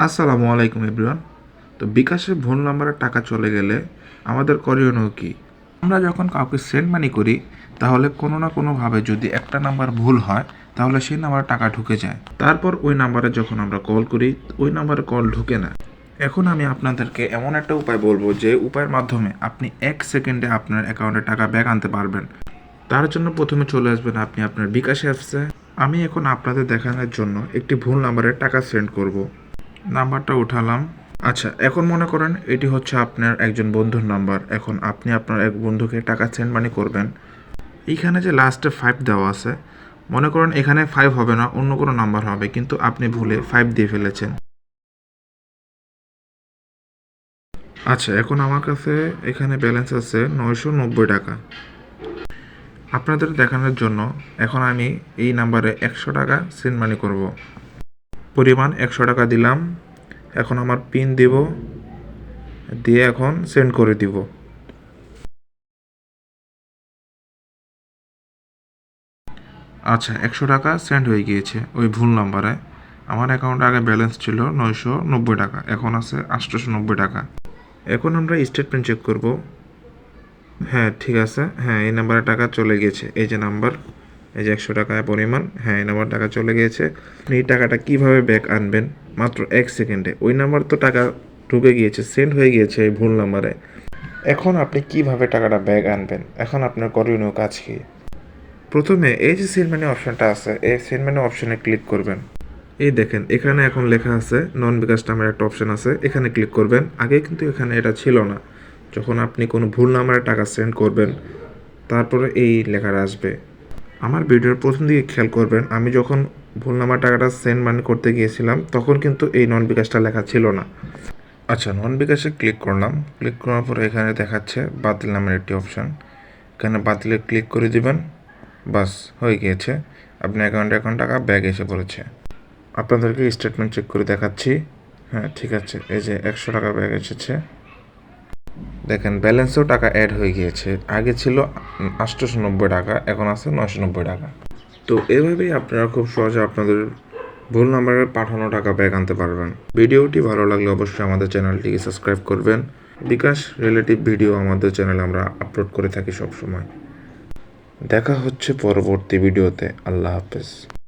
আসসালামু আলাইকুম এভরিওয়ান। তো বিকাশে ভুল নাম্বারে টাকা চলে গেলে আমাদের করণীয় কী? আমরা যখন কাউকে সেন্ড মানি করি তাহলে কোনো না কোনোভাবে যদি একটা নাম্বার ভুল হয় তাহলে সেই নাম্বারে টাকা ঢুকে যায়। তারপর ওই নাম্বারে যখন আমরা কল করি ওই নাম্বারে কল ঢুকে না। এখন আমি আপনাদেরকে এমন একটা উপায় বলবো যে উপায়ের মাধ্যমে আপনি 1 সেকেন্ডে আপনার অ্যাকাউন্টে টাকা ব্যাক আনতে পারবেন। তার জন্য প্রথমে চলে আসবেন আপনি আপনার বিকাশ অ্যাপসে। আমি এখন আপনাদের দেখানোর জন্য একটি ভুল নাম্বারে টাকা সেন্ড করব। নাম্বারটা উঠালাম। আচ্ছা, এখন মনে করেন এটি হচ্ছে আপনার একজন বন্ধুর নাম্বার। এখন আপনি আপনার এক বন্ধুকে টাকা সেন্ড মানি করবেন। এইখানে যে লাস্টে 5 দেওয়া আছে, মনে করেন এখানে 5 হবে না, অন্য কোনো নাম্বার হবে, কিন্তু আপনি ভুলে 5 দিয়ে ফেলেছেন। আচ্ছা, এখন আমার কাছে এখানে ব্যালেন্স আছে 990 টাকা। আপনাদের দেখানোর জন্য এখন আমি এই নাম্বারে 100 টাকা সেন্ড মানি করব। পরিমাণ 100 টাকা দিলাম। এখন আমার পিন দিব, দিয়ে এখন সেন্ড করে দিব। আচ্ছা, 100 টাকা সেন্ড হয়ে গিয়েছে ওই ভুল নাম্বারে। আমার অ্যাকাউন্টে আগে ব্যালেন্স ছিল 990 টাকা, এখন আছে 890 টাকা। এখন আমরা স্টেটমেন্ট চেক করব। হ্যাঁ, ঠিক আছে। হ্যাঁ, এই নাম্বারে টাকা চলে গিয়েছে। এই যে নাম্বার, এই যে 100 টাকা পরিমাণ। হ্যাঁ, এই নাম্বার টাকা চলে গিয়েছে। আপনি এই টাকাটা কীভাবে ব্যাক আনবেন? মাত্র 1 সেকেন্ডে। ওই নাম্বার তো টাকা ঢুকে গিয়েছে, সেন্ড হয়ে গিয়েছে এই ভুল নাম্বারে। এখন আপনি কিভাবে টাকাটা ব্যাক আনবেন? এখন আপনার করণীয় কাজ কি? প্রথমে এই যে সেন্ড মানি অপশনটা আছে, এই সেন্ড মানি অপশনে ক্লিক করবেন। এই দেখেন এখানে এখন লেখা আছে নন বিকাশ নামের একটা অপশন আছে, এখানে ক্লিক করবেন। আগে কিন্তু এখানে এটা ছিল না। যখন আপনি কোনো ভুল নাম্বারে টাকা সেন্ড করবেন তারপরে এই লেখাটা আসবে। আমার ভিডিওর প্রথম দিকে খেয়াল করবেন, আমি যখন ভুল নাম্বার টাকাটা সেন্ড মানি করতে গিয়েছিলাম তখন কিন্তু এই নন বিকাশটা লেখা ছিল না। আচ্ছা, নন বিকাশে ক্লিক করলাম। ক্লিক করার পরে এখানে দেখাচ্ছে বাতিল নামের একটি অপশান। এখানে বাতিলে ক্লিক করে দিবেন। বাস, হয়ে গিয়েছে। আপনার অ্যাকাউন্টে এখন টাকা ব্যাক এসে পড়েছে। আপনাদেরকে স্টেটমেন্ট চেক করে দেখাচ্ছি। হ্যাঁ, ঠিক আছে। এই যে 100 টাকা ব্যাক এসেছে। দেখেন ব্যালেন্সেও টাকা অ্যাড হয়ে গিয়েছে। আগে ছিল 890 টাকা, এখন আছে 990 টাকা। তো এভাবেই আপনারা খুব সহজে আপনাদের ভুল নাম্বারে পাঠানো টাকা ব্যাক আনতে পারবেন। ভিডিওটি ভালো লাগলে অবশ্যই আমাদের চ্যানেলটিকে সাবস্ক্রাইব করবেন। বিকাশ রিলেটিভ ভিডিও আমাদের চ্যানেলে আমরা আপলোড করে থাকি সবসময়। দেখা হচ্ছে পরবর্তী ভিডিওতে। আল্লাহ হাফেজ।